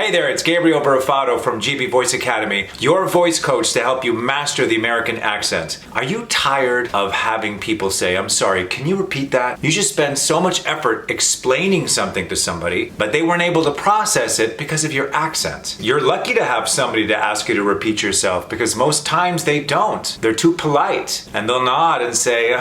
Hey there, it's Gabriel Barafato from GB Voice Academy, your voice coach to help you master the American accent. Are you tired of having people say, I'm sorry, can you repeat that? You just spend so much effort explaining something to somebody, but they weren't able to process it because of your accent. You're lucky to have somebody to ask you to repeat yourself because most times they don't. They're too polite and they'll nod and say,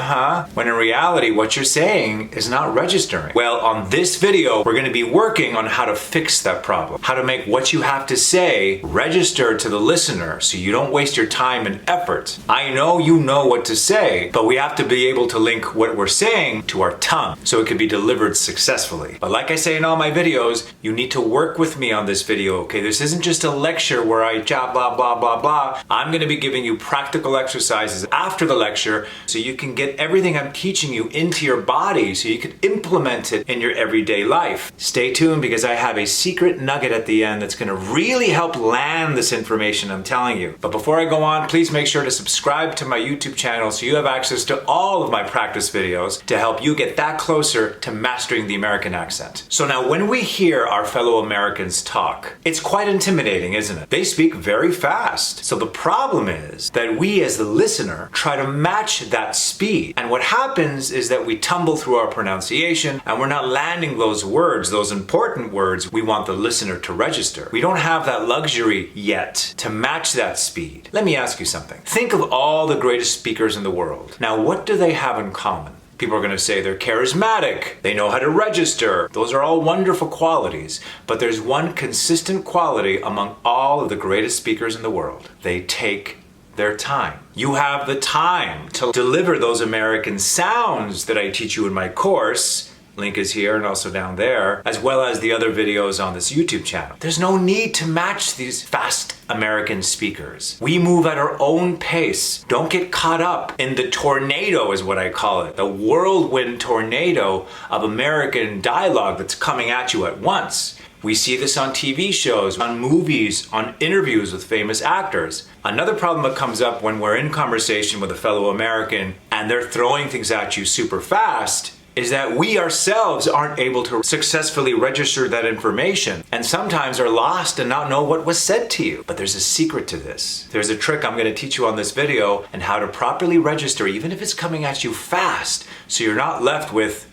when in reality what you're saying is not registering. Well, on this video, we're going to be working on how to fix that problem, how to make what you have to say register to the listener so you don't waste your time and effort. I know you know what to say, but we have to be able to link what we're saying to our tongue so it can be delivered successfully. But like I say in all my videos, you need to work with me on this video, okay? This isn't just a lecture where I chat blah, blah, blah, blah. I'm going to be giving you practical exercises after the lecture so you can get everything I'm teaching you into your body so you can implement it in your everyday life. Stay tuned because I have a secret nugget at the end that's going to really help land this information I'm telling you. But before I go on, please make sure to subscribe to my YouTube channel so you have access to all of my practice videos to help you get that closer to mastering the American accent. So now when we hear our fellow Americans talk, it's quite intimidating, isn't it? They speak very fast. So the problem is that we as the listener try to match that speed. And what happens is that we tumble through our pronunciation and we're not landing those words, those important words we want the listener to register. We don't have that luxury yet to match that speed. Let me ask you something. Think of all the greatest speakers in the world. Now, what do they have in common? People are going to say they're charismatic, they know how to register. Those are all wonderful qualities. But there's one consistent quality among all of the greatest speakers in the world. They take their time. You have the time to deliver those American sounds that I teach you in my course. Link is here and also down there, as well as the other videos on this YouTube channel. There's no need to match these fast American speakers. We move at our own pace. Don't get caught up in the tornado, is what I call it, the whirlwind tornado of American dialogue that's coming at you at once. We see this on TV shows, on movies, on interviews with famous actors. Another problem that comes up when we're in conversation with a fellow American and they're throwing things at you super fast is that we ourselves aren't able to successfully register that information and sometimes are lost and not know what was said to you. But there's a secret to this. There's a trick I'm going to teach you on this video and how to properly register even if it's coming at you fast so you're not left with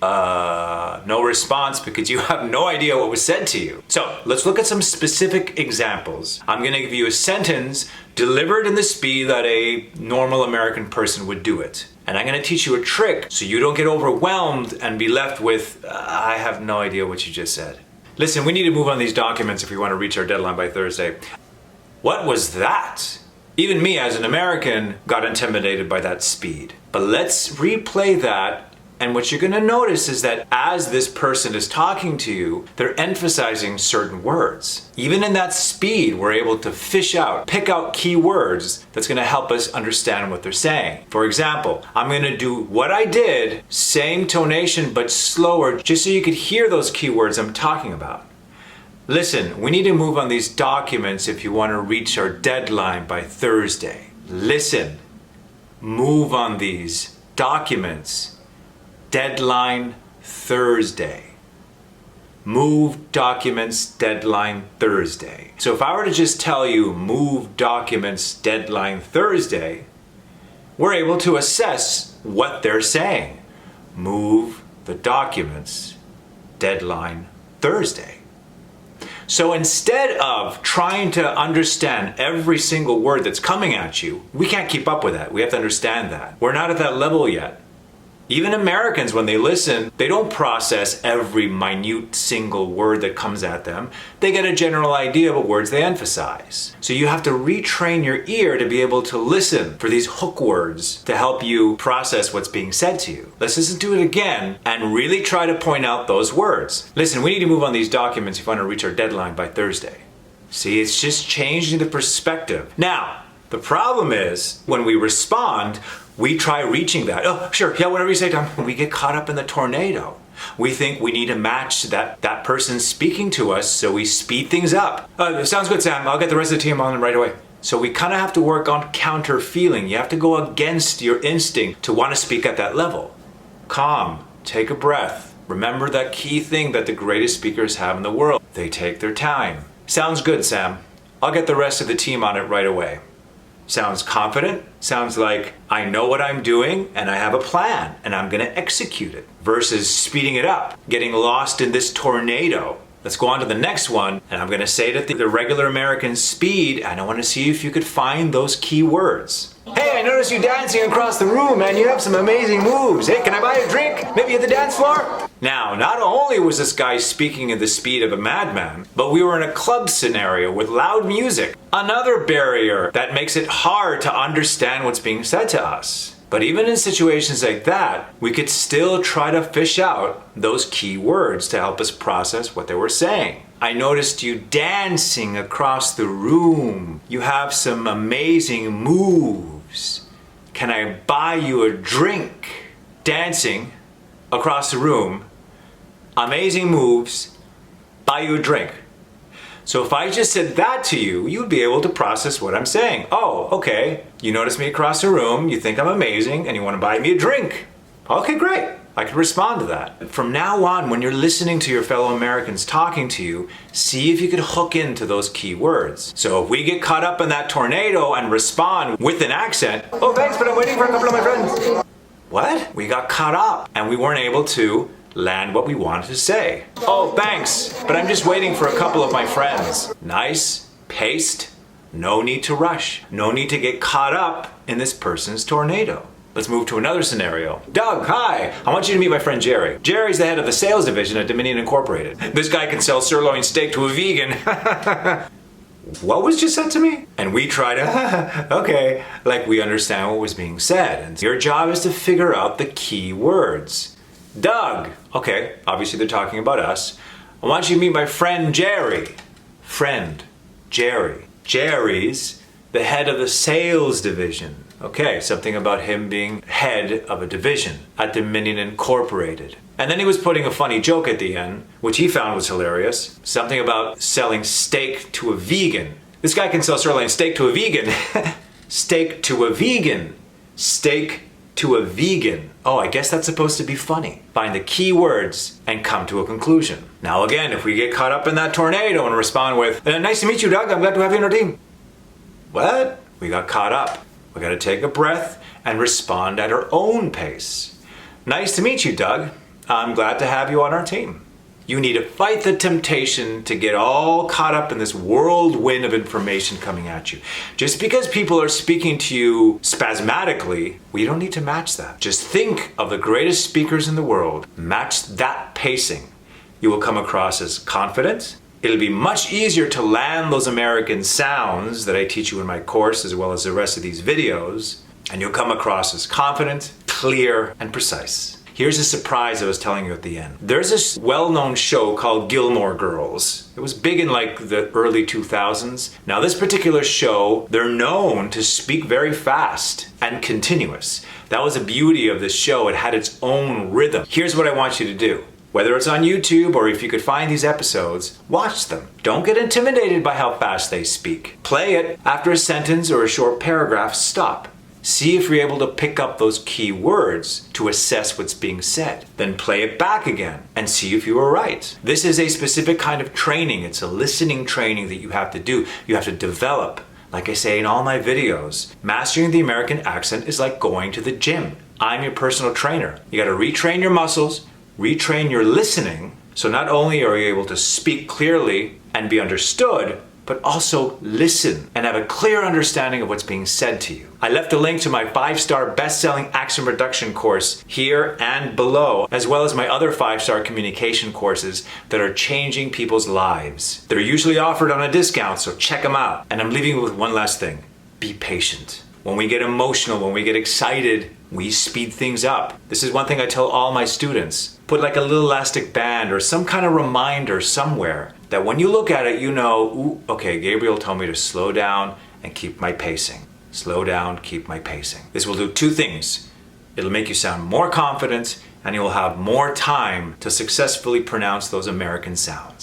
no response because you have no idea what was said to you. So let's look at some specific examples. I'm going to give you a sentence delivered in the speed that a normal American person would do it. And I'm going to teach you a trick so you don't get overwhelmed and be left with, I have no idea what you just said. Listen, we need to move on these documents if we want to reach our deadline by Thursday. What was that? Even me as an American got intimidated by that speed. But let's replay that. And what you're going to notice is that as this person is talking to you, they're emphasizing certain words. Even in that speed, we're able to pick out key words that's going to help us understand what they're saying. For example, I'm going to do what I did, same tonation but slower, just so you could hear those key words I'm talking about. Listen, we need to move on these documents if you want to reach our deadline by Thursday. Listen, move on these documents. Deadline Thursday. Move documents, deadline Thursday. So if I were to just tell you move documents, deadline Thursday, we're able to assess what they're saying. Move the documents, deadline Thursday. So instead of trying to understand every single word that's coming at you, we can't keep up with that. We have to understand that. We're not at that level yet. Even Americans, when they listen, they don't process every minute single word that comes at them. They get a general idea of what words they emphasize. So you have to retrain your ear to be able to listen for these hook words to help you process what's being said to you. Let's listen to it again and really try to point out those words. Listen, we need to move on these documents if we want to reach our deadline by Thursday. See, it's just changing the perspective. Now, the problem is when we respond, we try reaching that. Oh, sure, yeah, whatever you say, Tom. We get caught up in the tornado. We think we need to match that person speaking to us, so we speed things up. Sounds good, Sam. I'll get the rest of the team on right away. So we kind of have to work on counter feeling. You have to go against your instinct to want to speak at that level. Calm, take a breath. Remember that key thing that the greatest speakers have in the world. They take their time. Sounds good, Sam. I'll get the rest of the team on it right away. Sounds confident. Sounds like I know what I'm doing and I have a plan and I'm gonna execute it. Versus speeding it up, getting lost in this tornado. Let's go on to the next one, and I'm gonna say it at the regular American speed, and I wanna see if you could find those key words. Hey, I noticed you dancing across the room, man. You have some amazing moves. Hey, can I buy a drink? Maybe at the dance floor? Now, not only was this guy speaking at the speed of a madman, but we were in a club scenario with loud music. Another barrier that makes it hard to understand what's being said to us. But even in situations like that, we could still try to fish out those key words to help us process what they were saying. I noticed you dancing across the room. You have some amazing moves. Can I buy you a drink? Dancing across the room, amazing moves, buy you a drink. So if I just said that to you, you'd be able to process what I'm saying. Oh, okay, you notice me across the room, you think I'm amazing, and you want to buy me a drink. Okay, great. I can respond to that. From now on, when you're listening to your fellow Americans talking to you, see if you could hook into those key words. So if we get caught up in that tornado and respond with an accent, oh, thanks, but I'm waiting for a couple of my friends. What? We got caught up and we weren't able to land what we wanted to say. Oh, thanks, but I'm just waiting for a couple of my friends. Nice, paced, no need to rush. No need to get caught up in this person's tornado. Let's move to another scenario. Doug, hi, I want you to meet my friend Jerry. Jerry's the head of the sales division at Dominion Incorporated. This guy can sell sirloin steak to a vegan. What was just said to me? And we try to, okay, like we understand what was being said. And your job is to figure out the key words. Doug, okay, obviously they're talking about us. I want you to meet my friend Jerry. Friend, Jerry. Jerry's the head of the sales division. Okay, something about him being head of a division at Dominion Incorporated. And then he was putting a funny joke at the end, which he found was hilarious. Something about selling steak to a vegan. This guy can sell sirloin steak to a vegan. Steak to a vegan. Steak to a vegan. Oh, I guess that's supposed to be funny. Find the key words and come to a conclusion. Now again, if we get caught up in that tornado and respond with, nice to meet you, Doug, I'm glad to have you on our team. What? We got caught up. We gotta take a breath and respond at our own pace. Nice to meet you, Doug. I'm glad to have you on our team. You need to fight the temptation to get all caught up in this whirlwind of information coming at you. Just because people are speaking to you spasmodically, we don't need to match that. Just think of the greatest speakers in the world. Match that pacing. You will come across as confident. It'll be much easier to land those American sounds that I teach you in my course as well as the rest of these videos. And you'll come across as confident, clear, and precise. Here's a surprise I was telling you at the end. There's this well-known show called Gilmore Girls. It was big in like the early 2000s. Now this particular show, they're known to speak very fast and continuous. That was the beauty of this show. It had its own rhythm. Here's what I want you to do. Whether it's on YouTube or if you could find these episodes, watch them. Don't get intimidated by how fast they speak. Play it. After a sentence or a short paragraph, stop. See if you're able to pick up those key words to assess what's being said. Then play it back again and see if you were right. This is a specific kind of training. It's a listening training that you have to do. You have to develop. Like I say in all my videos, mastering the American accent is like going to the gym. I'm your personal trainer. You got to retrain your muscles, retrain your listening, so not only are you able to speak clearly and be understood, but also listen and have a clear understanding of what's being said to you. I left a link to my 5-star best-selling accent reduction course here and below, as well as my other 5-star communication courses that are changing people's lives. They're usually offered on a discount, so check them out. And I'm leaving you with one last thing. Be patient. When we get emotional, when we get excited, we speed things up. This is one thing I tell all my students. Put like a little elastic band or some kind of reminder somewhere that when you look at it, you know, ooh, okay, Gabriel told me to slow down and keep my pacing. Slow down, keep my pacing. This will do two things. It'll make you sound more confident and you'll have more time to successfully pronounce those American sounds.